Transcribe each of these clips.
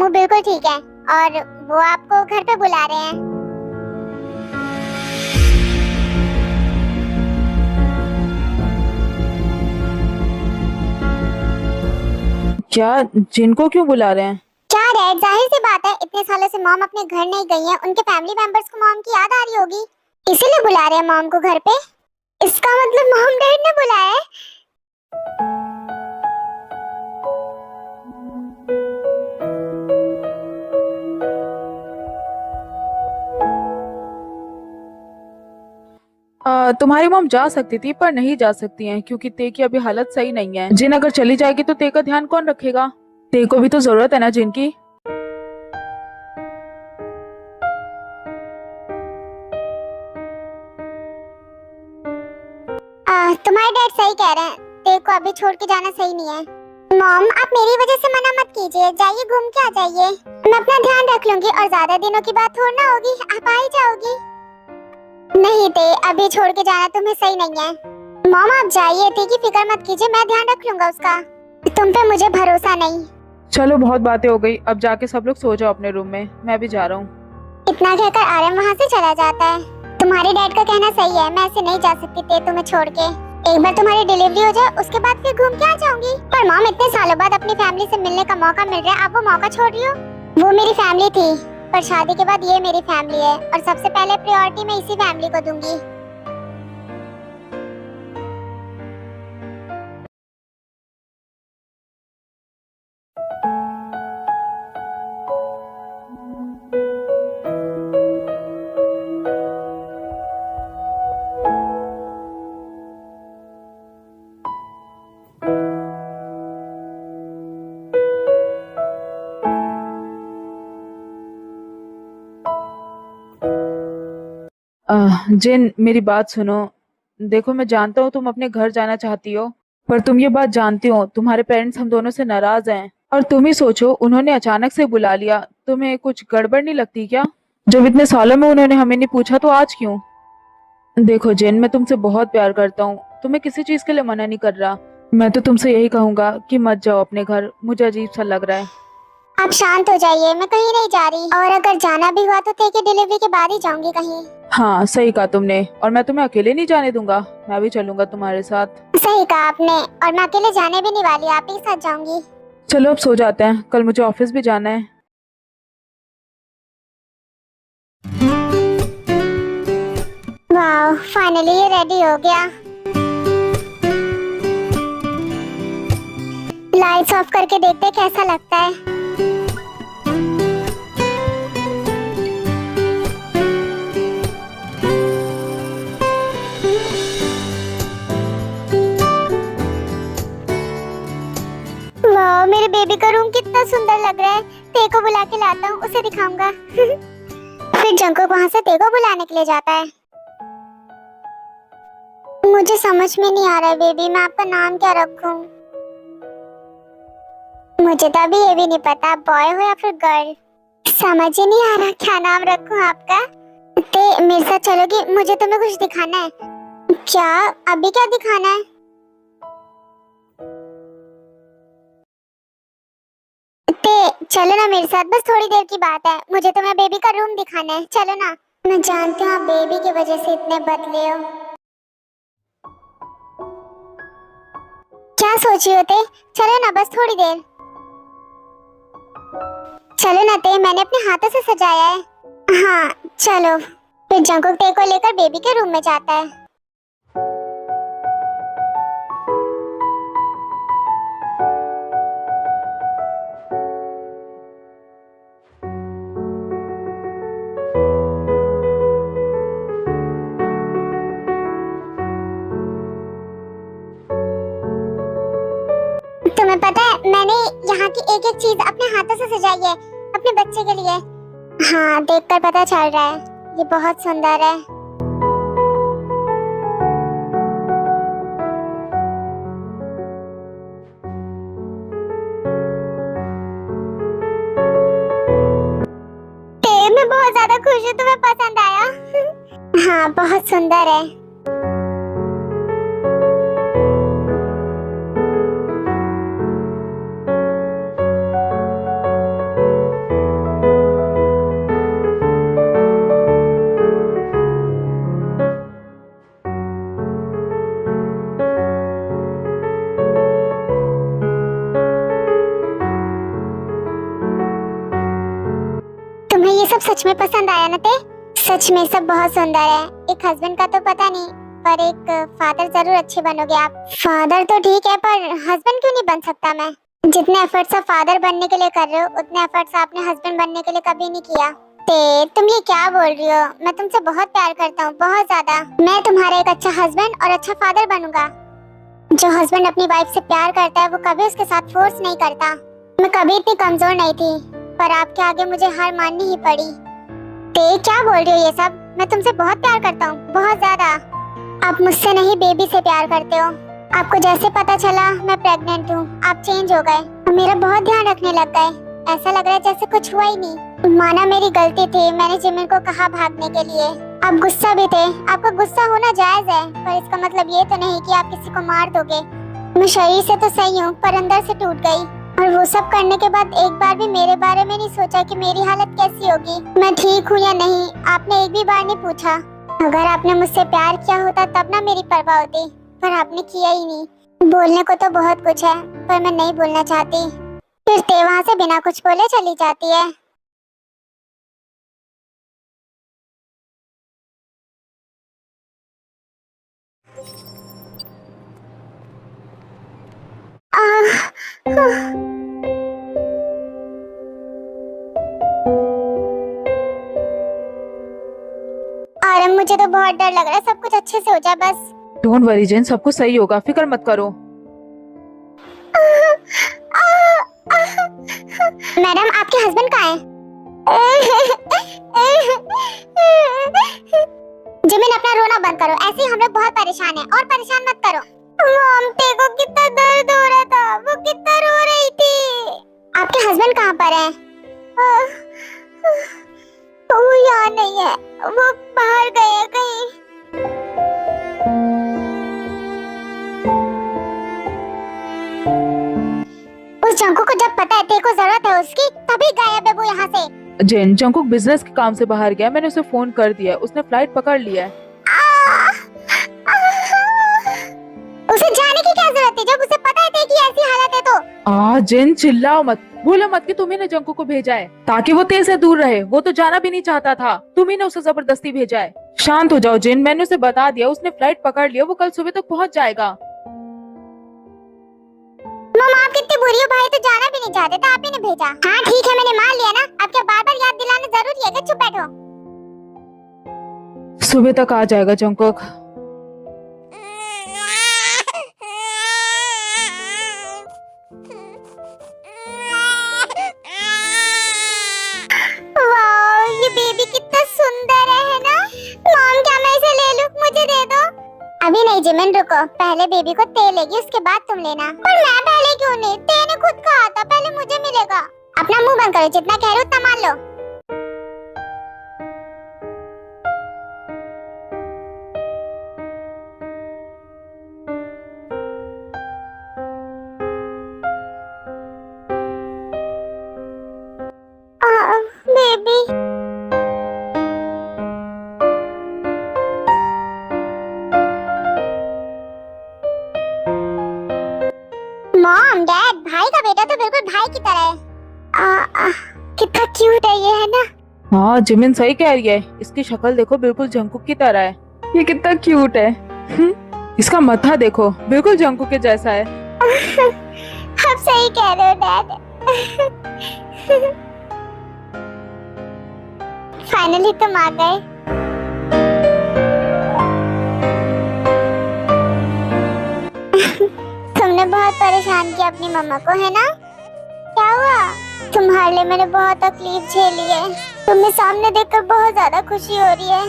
मामू बिल्कुल ठीक है और वो आपको घर पे बुला रहे हैं। क्या? जिनको क्यों बुला रहे हैं? क्या डैड, जाहिर सी बात है, इतने सालों से मॉम अपने घर नहीं गई हैं, उनके फैमिली मेंबर्स को मॉम की याद आ रही होगी, इसीलिए बुला रहे हैं मॉम को घर पे। इसका मतलब मॉम डैड ने बुलाया है। तुम्हारी मॉम जा सकती थी पर नहीं जा सकती हैं क्योंकि ते की अभी हालत सही नहीं है। जिन अगर चली जाएगी तो ते का ध्यान कौन रखेगा? ते को भी तो जरूरत है ना जिन की। तुम्हारे डैड सही कह रहे हैं, तेरे को अभी छोड़ के जाना सही नहीं है। मॉम, आप मेरी वजह से मना मत कीजिए, जाइए घूम के आ जाइए, मैं अपना ध्यान रख लूंगी और ज्यादा दिनों की बात थोड़ी ना होगी, आप आ ही जाओगी। नहीं ते, अभी छोड़ के जाना तुम्हें सही नहीं है। मॉम आप जाइए, ते की फिक्र मत कीजिए, मैं ध्यान रख लूंगा उसका। तुम पे मुझे भरोसा नहीं। चलो बहुत बातें हो गई, अब जाके सब लोग सो जाओ अपने रूम में, मैं भी जा रहा हूँ। इतना कहकर आर्यन वहाँ से चला जाता है। तुम्हारे डैड का कहना सही है, मैं ऐसे नहीं जा सकती ते तुम्हें छोड़ के। एक बार तुम्हारी डिलीवरी हो जाए उसके बाद फिर घूम के आ जाऊंगी। पर मॉम, इतने सालों बाद अपनी फैमिली से मिलने का मौका मिल रहा है, आप वो मौका छोड़ रही हो। वो मेरी फैमिली थी पर शादी के बाद ये मेरी फैमिली है और सबसे पहले प्रायोरिटी मैं इसी फैमिली को दूंगी। जिन मेरी बात सुनो। देखो मैं जानता हूँ तुम अपने घर जाना चाहती हो, पर तुम ये बात जानती हो तुम्हारे पेरेंट्स हम दोनों से नाराज हैं। और तुम ही सोचो, उन्होंने अचानक से बुला लिया, तुम्हें कुछ गड़बड़ नहीं लगती क्या? जब इतने सालों में उन्होंने हमें नहीं पूछा तो आज क्यों? देखो जिन, मैं तुमसे बहुत प्यार करता हूँ, तुम्हें किसी चीज के लिए मना नहीं कर रहा। मैं तो तुमसे यही कहूंगा कि मत जाओ अपने घर, मुझे अजीब सा लग रहा है। आप शांत हो जाइए, मैं कहीं नहीं जा रही और अगर जाना भी हुआ तो ते की डिलीवरी के बाद ही जाऊंगी कहीं। हाँ सही कहा तुमने, और मैं तुम्हें अकेले नहीं जाने दूंगा, मैं भी चलूंगा तुम्हारे साथ। सही कहा आपने, और मैं अकेले जाने भी नहीं वाली, आप ही साथ जाऊंगी। चलो अब सो जाते हैं, कल मुझे ऑफिस भी जाना है। वाह, फाइनली ये रेडी हो गया। लाइट्स ऑफ करके देखते कैसा लगता है। वाह, मेरे बेबी का रूम कितना सुंदर लग रहा है। ते को बुला के लाता हूँ, उसे दिखाऊंगा। फिर जंकुक वहाँ से ते को बुलाने के लिए जाता है। मुझे समझ में नहीं आ रहा है बेबी, मैं आपका नाम क्या रखूं? मुझे तो अभी ये भी नहीं पता, बॉय हो या फिर गर्ल, समझ ही नहीं आ रहा क्या नाम रखूं आपका। ते मेरे साथ चलोगी? मुझे तुम्हें कुछ दिखाना है। क्या? अभी क्या दिखाना है? ते चलो ना मेरे साथ, बस थोड़ी देर की बात है, मुझे तुम्हें बेबी का रूम दिखाना है, चलो ना। मैं जानती हूँ आप बेबी की वजह से इतने बदले हो। क्या सोच रही हो ते? चलो ना बस थोड़ी देर। चलो ना ते, मैंने अपने हाथों से सजाया है। हाँ चलो। फिर जंकुक ते को लेकर बेबी के रूम में जाता है। तुम्हें पता है, मैंने यहाँ की एक एक चीज अपने हाथों से सजाई है अपने बच्चे के लिए। हाँ, देखकर पता चल रहा है, ये बहुत सुंदर है। मैं बहुत ज्यादा खुश हूँ, तुम्हें पसंद आया? हाँ बहुत सुंदर है। तुम्हें ये सब सच में पसंद आया ना? ते सच में सब बहुत सुंदर है। एक हस्बैंड का तो पता नहीं, पर एक फादर जरूर अच्छे बनोगे आप। फादर तो ठीक है, पर हस्बैंड क्यों नहीं बन सकता मैं? जितने एफर्ट्स आप फादर बनने के लिए कर रहे हो, उतने एफर्ट्स आपने हस्बैंड बनने के लिए कभी नहीं किया। ते तुम ये क्या बोल रही हो? मैं तुमसे बहुत प्यार करता हूँ, बहुत ज्यादा। मैं तुम्हारा एक अच्छा हस्बैंड और अच्छा फादर बनूंगा। जो हस्बैंड अपनी वाइफ से प्यार करता है वो कभी उसके साथ फोर्स नहीं करता। मैं कभी इतनी कमजोर नहीं थी, पर आपके आगे मुझे हार माननी ही पड़ी। ते क्या बोल रही हो ये सब? मैं तुमसे बहुत प्यार करता हूँ, बहुत ज्यादा। आप मुझसे नहीं, बेबी से प्यार करते हो। आपको जैसे पता चला मैं प्रेग्नेंट हूँ, आप चेंज हो गए और मेरा बहुत ध्यान रखने लग गए। ऐसा लग रहा है जैसे कुछ हुआ ही नहीं। माना मेरी गलती थी, मैंने जिमिन को कहा भागने के लिए। आप गुस्सा भी थे। आपका गुस्सा होना जायज है, पर इसका मतलब ये तो नहीं कि आप किसी को मार दोगे। मैं शरीर से तो सही हूँ, पर अंदर से टूट गई। और वो सब करने के बाद एक बार भी मेरे बारे में नहीं सोचा कि मेरी हालत कैसी होगी, मैं ठीक हूँ या नहीं। आपने एक भी बार नहीं पूछा। अगर आपने मुझसे प्यार किया होता तब ना मेरी परवाह होती, पर आपने किया ही नहीं। बोलने को तो बहुत कुछ है, पर मैं नहीं बोलना चाहती। फिर ते वहाँ से बिना कुछ बोले चली जाती है। और मुझे तो बहुत डर लग रहा है। सब कुछ अच्छे से हो जाए बस। डोंट वरी जेन, सब कुछ सही होगा, फिक्र मत करो। मैडम, आपके हस्बैंड कहाँ हैं? जिमिन, अपना रोना बंद करो। ऐसे ही हम लोग बहुत परेशान हैं, और परेशान मत करो। मॉम, देखो कितना दर्द हो रहा था, वो कितना रो रही थी। आपके हस्बैंड कहाँ पर हैं? वो यहाँ नहीं है, वो बाहर गए हैं कहीं। उस जंकू को जब पता है तेरे को जरूरत है उसकी, तभी गायब है वो यहाँ से। जेन, जंकुक बिजनेस के काम से बाहर गया, मैंने उसे फोन कर दिया, उसने फ्लाइट पकड़ लिया है। उसे जाने की क्या जरूरत है जब उसे पता है कि ऐसी हालत है तो? जेन चिल्लाओ मत, बोलो मत कि तुम्ही ने जंकू को भेजा है ताकि वो तेरे से दूर रहे। वो तो जाना भी नहीं चाहता था, तुम्ही ने उसे जबरदस्ती भेजा है। शांत हो जाओ जेन, मैंने उसे बता दिया, उसने फ्लाइट पकड़ लिया, वो कल सुबह तक पहुँच जाएगा। मम्मा, आप कितनी बुरी हो। भाई तो जाना भी नहीं चाहते थे, आप ही ने भेजा। हाँ ठीक है, मैंने मान लिया ना। अब क्या बार बार याद दिलाना जरूरी है क्या? चुप बैठो। सुबह तक आ जाएगा जंकुक। वाह, ये बेबी कितना सुंदर है ना? मॉम, क्या मैं इसे ले लूं? मुझे दे दो। अभी नहीं जिमिन, रुको। पहले बेबी को ते लेगी, उसके बाद तुम लेना। पर मैं पहले क्यों नहीं? ते ने खुद कहा था पहले मुझे मिलेगा। अपना मुंह बंद करो, जितना कह रहे हो उतना मान लो। बेबी, मॉम, डैड, भाई का बेटा तो बिल्कुल भाई की तरह है। कितना क्यूट है ये, है ना? हाँ, जिमिन सही कह रही है, इसकी शक्ल देखो, बिल्कुल जंकुक की तरह है। ये कितना क्यूट है। इसका मत्था देखो, बिल्कुल जंकुक के जैसा है। आप सही कह रहे हो डैड। फाइनली तुम आ गए। तुमने बहुत परेशान किया अपनी मम्मा को, है ना? क्या हुआ? तुम्हारे लिए मैंने बहुत तकलीफ झेली है। तुम्हें सामने देखकर बहुत ज्यादा खुशी हो रही है।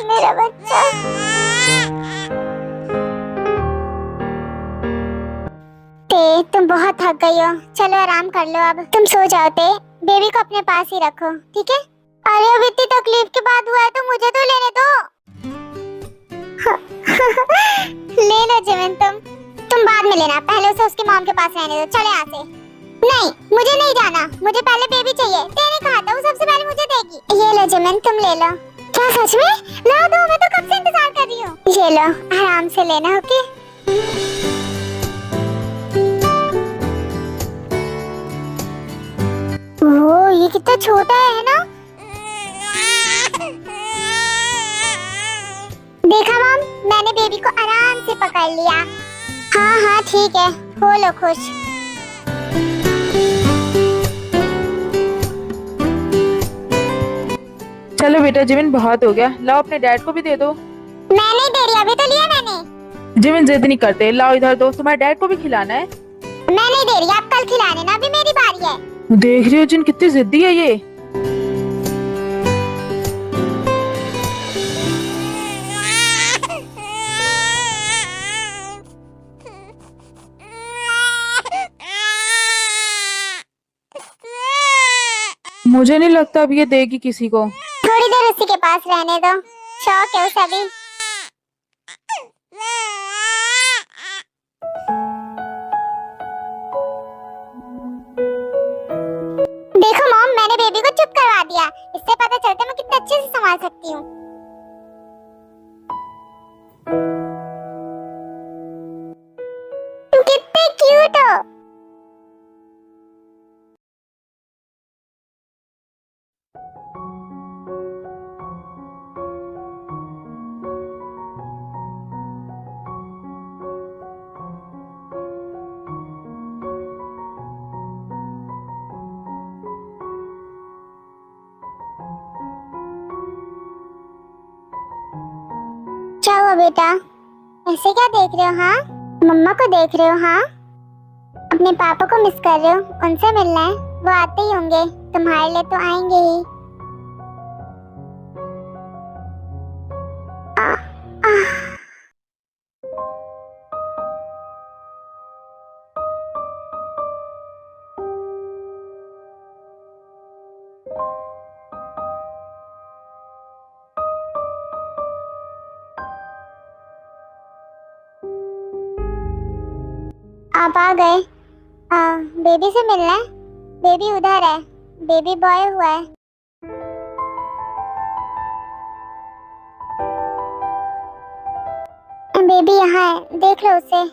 मेरा बच्चा। ते, तुम बहुत थक गई हो, चलो आराम कर लो। अब तुम सो जाओ। ते, बेबी को अपने पास ही रखो, ठीक है? अरे अब इतनी तकलीफ के बाद हुआ है तो मुझे तो लेने दो। ले लो जिमिन, तुम बाद में लेना, पहले उसे उसकी मॉम के पास रहने दो। चले यहाँ से। नहीं, मुझे नहीं जाना, मुझे पहले बेबी चाहिए। तेने कहा था वो सबसे पहले मुझे देगी। ये लो जिमिन, तुम ले लो। क्या सच में? ला दो, मैं तो कब से इंतजार कर रही हूँ। ये लो, आराम से लेना, ओके? ओ, ये ये कितना छोटा है ना। देखा मॉम, मैंने बेबी को आराम से पकड़ लिया। हाँ हाँ ठीक है, हो लो खुश। चलो बेटा जिमिन, बहुत हो गया, लाओ अपने डैड को भी दे दो। मैं नहीं दे रही, अभी तो लिया मैंने। जिमिन जिद नहीं करते, लाओ इधर दो, तुम्हारे डैड को भी खिलाना है। मैं नहीं दे रही, आप कल खिला लेना, अभी मेरी बारी है। देख रही हो जिन, कितनी जिद्दी है ये। मुझे नहीं लगता अब ये देगी किसी को। थोड़ी देर उसी के पास रहने दो, शौक है उसे अभी। देखो मॉम, मैंने बेबी को चुप करवा दिया, इससे पता चलता है मैं कितने अच्छे से संभाल सकती हूँ। तुम कितने क्यूट हो। क्या हुआ बेटा, ऐसे क्या देख रहे हो? हाँ, मम्मा को देख रहे हो? हाँ, अपने पापा को मिस कर रहे हो? उनसे मिलना है, वो आते ही होंगे, तुम्हारे लिए तो आएंगे ही। आ, आ, आप आ गए। बेबी से मिलना है? बेबी उधर है, बेबी बॉय हुआ है। बेबी यहाँ है, देख लो उसे।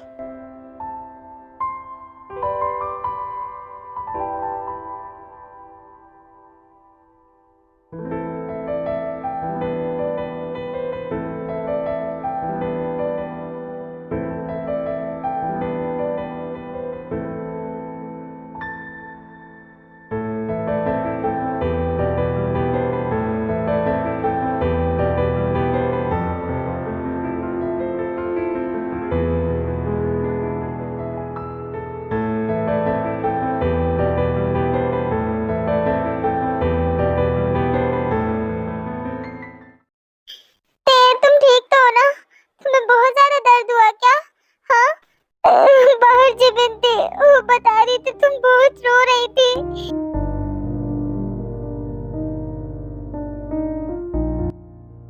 तुम ठीक तो हो ना? तुम्हें बहुत ज्यादा दर्द हुआ क्या? हाँ, बाहर जिबिन थी, वो बता रही थी तुम बहुत रो रही थी।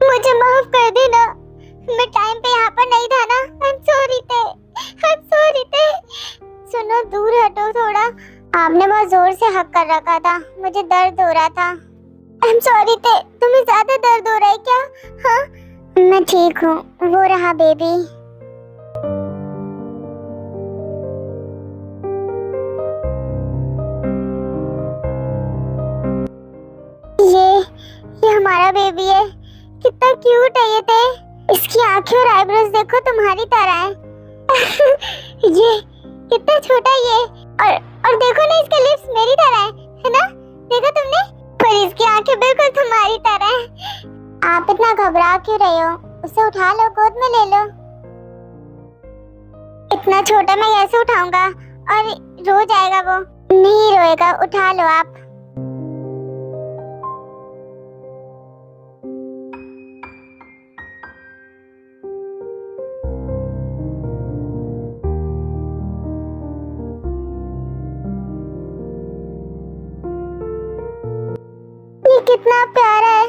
मुझे माफ कर देना, मैं टाइम पे यहाँ पर नहीं था ना। I'm sorry थे, I'm sorry थे। सुनो, दूर हटो थोड़ा, आपने बहुत जोर से हक कर रखा था, मुझे दर्द हो रहा था। I'm sorry थे, तुम्हें ज्यादा दर्द हो रहा है क्या? हाँ, मैं ठीक हूँ, वो रहा बेबी। ये हमारा बेबी है, कितना क्यूट है ये थे। इसकी आंखें और आईब्रोज देखो, तुम्हारी तरह है। ये कितना छोटा ये, और देखो ना, इसके लिप्स मेरी तरह है ना? देखा तुमने? पर इसकी आंखें बिल्कुल तुम्हारी तरह है। आप इतना घबरा क्यों रहे हो? उसे उठा लो, गोद में ले लो। इतना छोटा मैं कैसे उठाऊंगा, और रो जाएगा वो। नहीं रोएगा, उठा लो आप। ये कितना प्यारा है,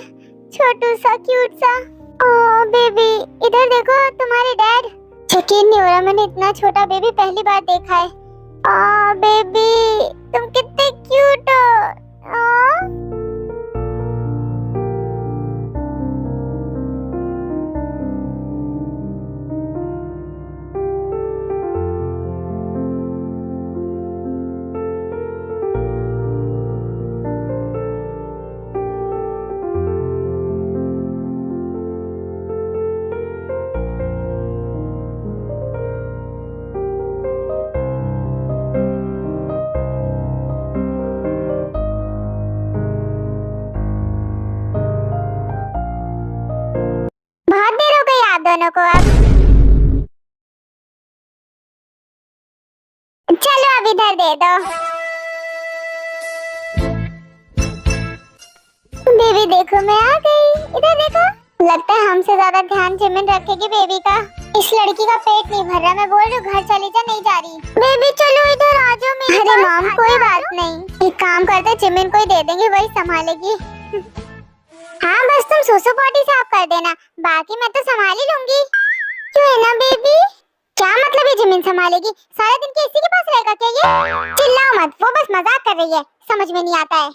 छोटू सा, क्यूट सा। ओह बेबी, इधर देखो, तुम्हारे डैड। यकीन नहीं हो रहा, मैंने इतना छोटा बेबी पहली बार देखा है। बेबी, तुम कितने क्यूट हो। दोनों को अब। चलो अब इधर दे दो। बेबी देखो मैं आ गई, इधर देखो। लगता है हमसे ज्यादा ध्यान जिमिन रखेगी बेबी का। इस लड़की का पेट नहीं भर रहा, मैं बोल रही हूँ घर चली जा, नहीं जा रही। बेबी चलो इधर आ जाओ मेरे पास। अरे मॉम कोई बात नहीं, एक काम करते जिमिन को ही दे देंगे, वही संभालेगी। हाँ बस तुम सुसु पॉटी साफ कर देना, बाकी मैं तो संभाल ही लूंगी। क्यों है ना बेबी? क्या मतलब है जिमिन संभालेगी? सारा दिन किसी के पास रहेगा क्या ये? चिल्लाओ मत, वो बस मजाक कर रही है, समझ में नहीं आता है।